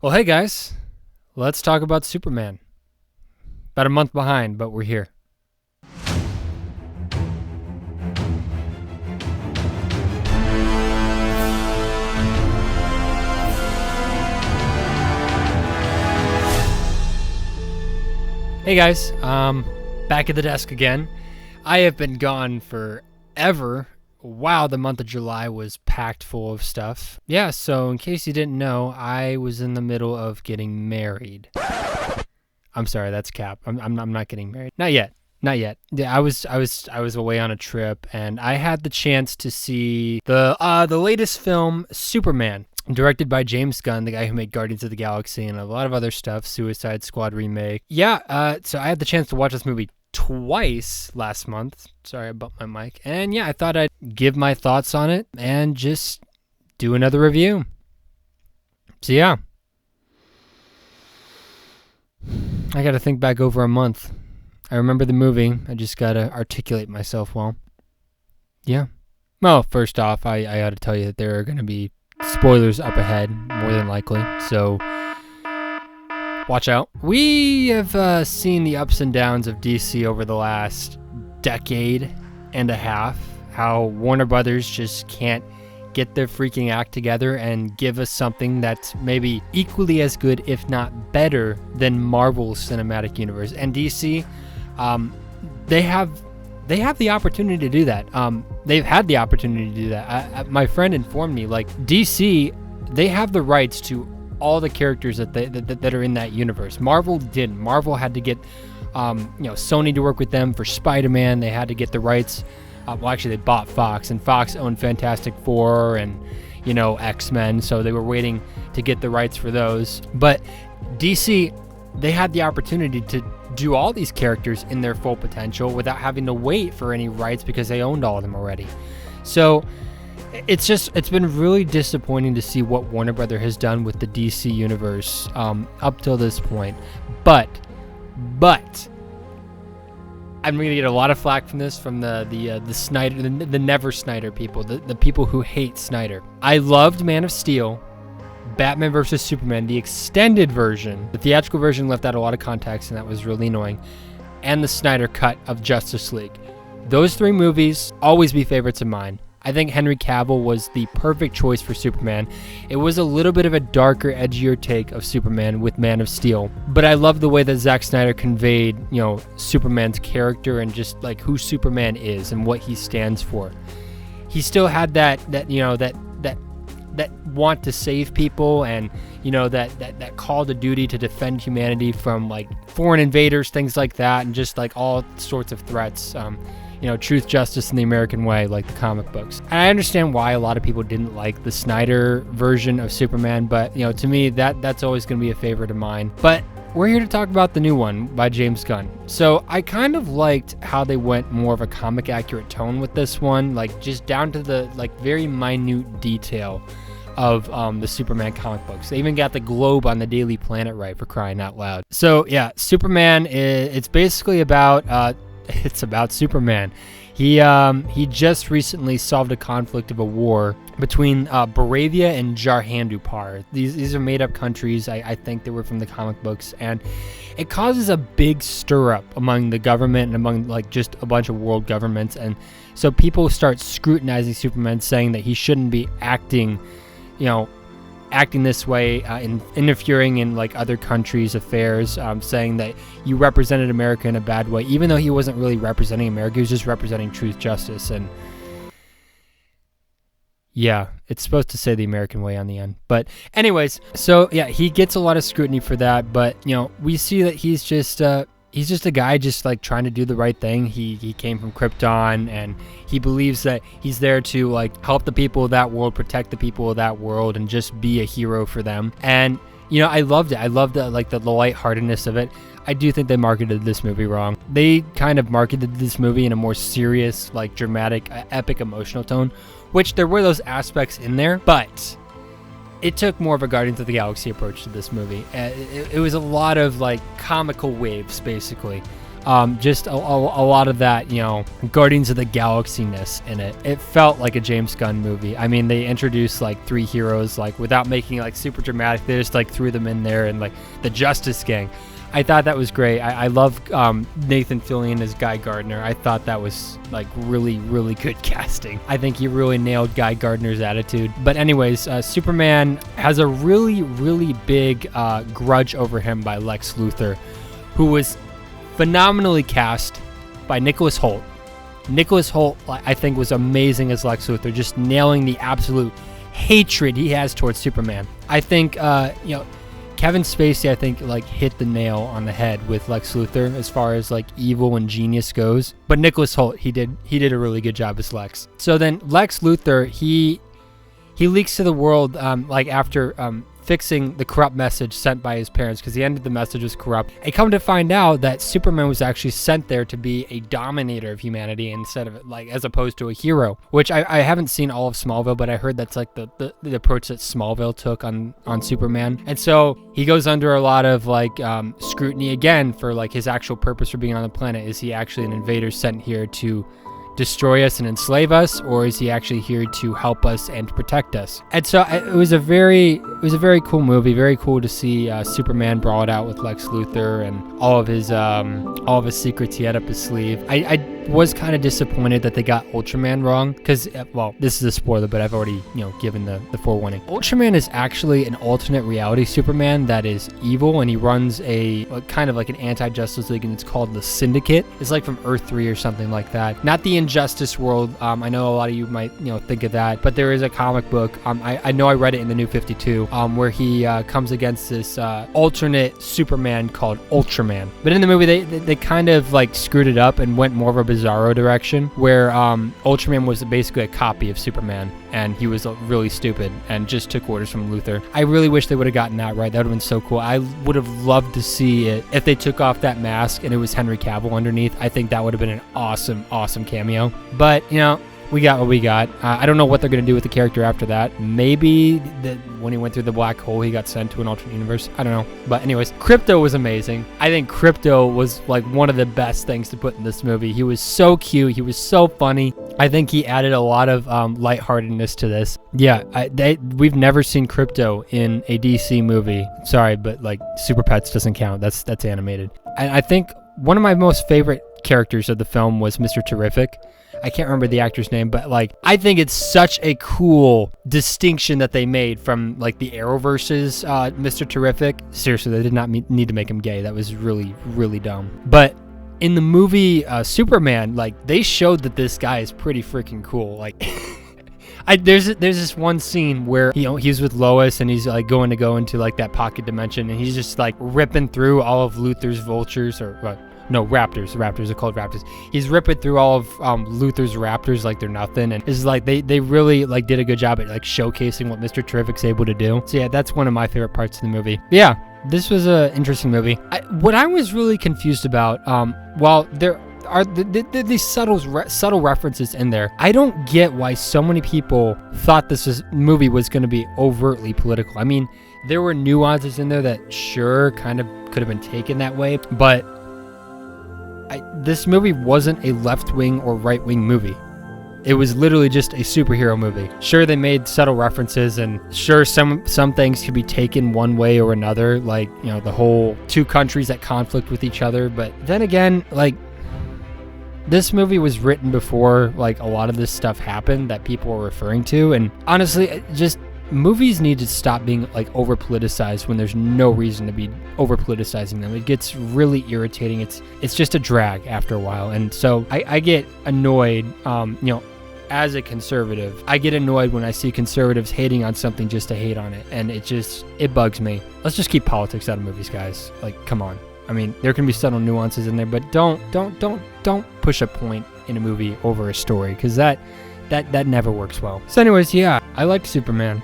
Well, hey guys, let's talk about Superman. About a month behind, but we're here. Hey guys, back at the desk again. I have been gone forever. Wow, the month of July was packed full of stuff. Yeah, so in case you didn't know, I was in the middle of getting married. I'm sorry, that's cap. I'm not getting married. Not yet. Not yet. Yeah, I was away on a trip, and I had the chance to see the latest film, Superman, directed by James Gunn, the guy who made Guardians of the Galaxy and a lot of other stuff, Suicide Squad remake. Yeah, so I had the chance to watch this movie twice last month. Sorry, I bumped my mic. And yeah, I thought I'd give my thoughts on it and just do another review. So yeah. I gotta think back over a month. I remember the movie. I just gotta articulate myself well. Yeah. Well, first off, I ought to tell you that there are gonna be spoilers up ahead, more than likely. So watch out. We have seen the ups and downs of DC over the last decade and a half. How Warner Brothers just can't get their freaking act together and give us something that's maybe equally as good, if not better, than Marvel's cinematic universe. And DC, they have the opportunity to do that. They've had the opportunity to do that. My friend informed me, like, DC, they have the rights to all the characters that are in that universe. Marvel didn't. Marvel had to get, Sony to work with them for Spider-Man. They had to get the rights. Well, actually, they bought Fox, and Fox owned Fantastic Four and, X-Men, so they were waiting to get the rights for those. But DC, they had the opportunity to do all these characters in their full potential without having to wait for any rights because they owned all of them already. So it's been really disappointing to see what Warner Brothers has done with the DC universe up till this point. But I'm going to get a lot of flack from this, from the Snyder, the Never Snyder people, the people who hate Snyder. I loved Man of Steel, Batman vs. Superman, the extended version. The theatrical version left out a lot of context, and that was really annoying. And the Snyder cut of Justice League. Those three movies always be favorites of mine. I think Henry Cavill was the perfect choice for Superman. It was a little bit of a darker, edgier take of Superman with Man of Steel. But I love the way that Zack Snyder conveyed, Superman's character and just like who Superman is and what he stands for. He still had that want to save people and, that call to duty to defend humanity from like foreign invaders, things like that, and just like all sorts of threats. Truth, justice, and the American way, like the comic books. And I understand why a lot of people didn't like the Snyder version of Superman, but, to me, that's always going to be a favorite of mine. But we're here to talk about the new one by James Gunn. So I kind of liked how they went more of a comic accurate tone with this one, like just down to the like very minute detail of the Superman comic books. They even got the globe on the Daily Planet right, for crying out loud. So yeah, Superman, it's basically about... It's about Superman. He just recently solved a conflict of a war between Baravia and Jarhandupar. These are made-up countries. I think they were from the comic books, and it causes a big stir-up among the government and among like just a bunch of world governments. And so people start scrutinizing Superman, saying that he shouldn't be acting this way, interfering in like other countries' affairs, saying that you represented America in a bad way, even though he wasn't really representing America. He was just representing truth, justice, and yeah, it's supposed to say the American way on the end. But anyways, so yeah, he gets a lot of scrutiny for that, but we see that he's just a guy just like trying to do the right thing. He came from Krypton, and he believes that he's there to like help the people of that world, protect the people of that world, and just be a hero for them. And I loved it. I loved the lightheartedness of it. I do think they marketed this movie wrong. They kind of marketed this movie in a more serious, like dramatic, epic, emotional tone, which there were those aspects in there, but it took more of a Guardians of the Galaxy approach to this movie. It was a lot of like comical waves, basically. Just a lot of that, Guardians of the Galaxy-ness in it. It felt like a James Gunn movie. I mean, they introduced like 3 heroes, like without making it like super dramatic. They just like threw them in there, and like the Justice Gang. I thought that was great. I love Nathan Fillion as Guy Gardner. I thought that was like really, really good casting. I think he really nailed Guy Gardner's attitude. But anyways, Superman has a really, really big grudge over him by Lex Luthor, who was phenomenally cast by Nicholas Hoult. Nicholas Hoult, I think, was amazing as Lex Luthor, just nailing the absolute hatred he has towards Superman. I think, Kevin Spacey, I think, like hit the nail on the head with Lex Luthor as far as like evil and genius goes. But Nicholas Hoult, he did a really good job as Lex. So then Lex Luthor, he leaks to the world after fixing the corrupt message sent by his parents, because the end of the message was corrupt. And come to find out that Superman was actually sent there to be a dominator of humanity instead of as opposed to a hero, which I haven't seen all of Smallville, but I heard that's like the approach that Smallville took on Superman. And so he goes under a lot of scrutiny again for like his actual purpose for being on the planet. Is he actually an invader sent here to destroy us and enslave us, or is he actually here to help us and to protect us? And so it was a very cool movie. Very cool to see Superman brought out with Lex Luthor and all of his secrets he had up his sleeve. I was kind of disappointed that they got Ultraman wrong, because this is a spoiler, but I've already given the forewarning. Ultraman is actually an alternate reality Superman that is evil, and he runs a kind of like an anti-Justice League, and it's called the Syndicate. It's like from Earth 3 or something like that. Not the Injustice world. I know a lot of you might think of that, but there is a comic book. I know I read it in the New 52, where he comes against this alternate Superman called Ultraman. But in the movie, they kind of like screwed it up and went more of a bizarro direction, where Ultraman was basically a copy of Superman, and he was really stupid and just took orders from Luthor. I really wish they would have gotten that right. That would have been so cool. I would have loved to see it if they took off that mask and it was Henry Cavill underneath. I think that would have been an awesome cameo. But we got what we got. I don't know what they're going to do with the character after that. Maybe when he went through the black hole, he got sent to an alternate universe. I don't know. But anyways, Crypto was amazing. I think Crypto was like one of the best things to put in this movie. He was so cute. He was so funny. I think he added a lot of lightheartedness to this. Yeah, we've never seen Crypto in a DC movie. Sorry, but like Super Pets doesn't count. That's animated. And I think one of my most favorite characters of the film was Mr. Terrific. I can't remember the actor's name, but I think it's such a cool distinction that they made from the Arrowverse's Mr. Terrific. Seriously, they did not need to make him gay. That was really, really dumb. But in the movie Superman, they showed that this guy is pretty freaking cool. There's this one scene where he's with Lois and he's going to go into that pocket dimension, and he's just ripping through all of Luthor's vultures, or what? No, raptors. Raptors are called raptors. He's ripping through all of Luthor's raptors like they're nothing, and it's they really did a good job at showcasing what Mr. Terrific's able to do. So yeah, that's one of my favorite parts of the movie. But yeah, this was an interesting movie. What I was really confused about, while there are these subtle references in there, I don't get why so many people thought this movie was going to be overtly political. I mean, there were nuances in there that sure kind of could have been taken that way, but this movie wasn't a left-wing or right-wing movie. It was literally just a superhero movie. Sure, they made subtle references, and sure, some things could be taken one way or another, the whole two countries at conflict with each other. But then again, this movie was written before a lot of this stuff happened that people were referring to, and honestly, movies need to stop being over politicized when there's no reason to be over politicizing them. It gets really irritating. It's just a drag after a while, and so I get annoyed. As a conservative, I get annoyed when I see conservatives hating on something just to hate on it, and it bugs me. Let's just keep politics out of movies, guys. Come on. I mean, there can be subtle nuances in there, but don't push a point in a movie over a story, because that never works well. So anyways, yeah, I liked Superman.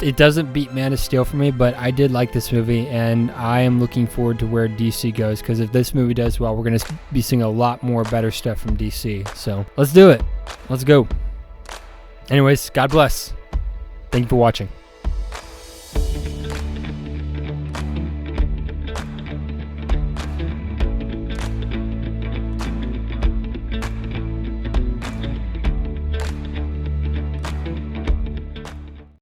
It doesn't beat Man of Steel for me, but I did like this movie, and I am looking forward to where DC goes, because if this movie does well, we're going to be seeing a lot more better stuff from DC. So let's do it. Let's go. Anyways, God bless. Thank you for watching.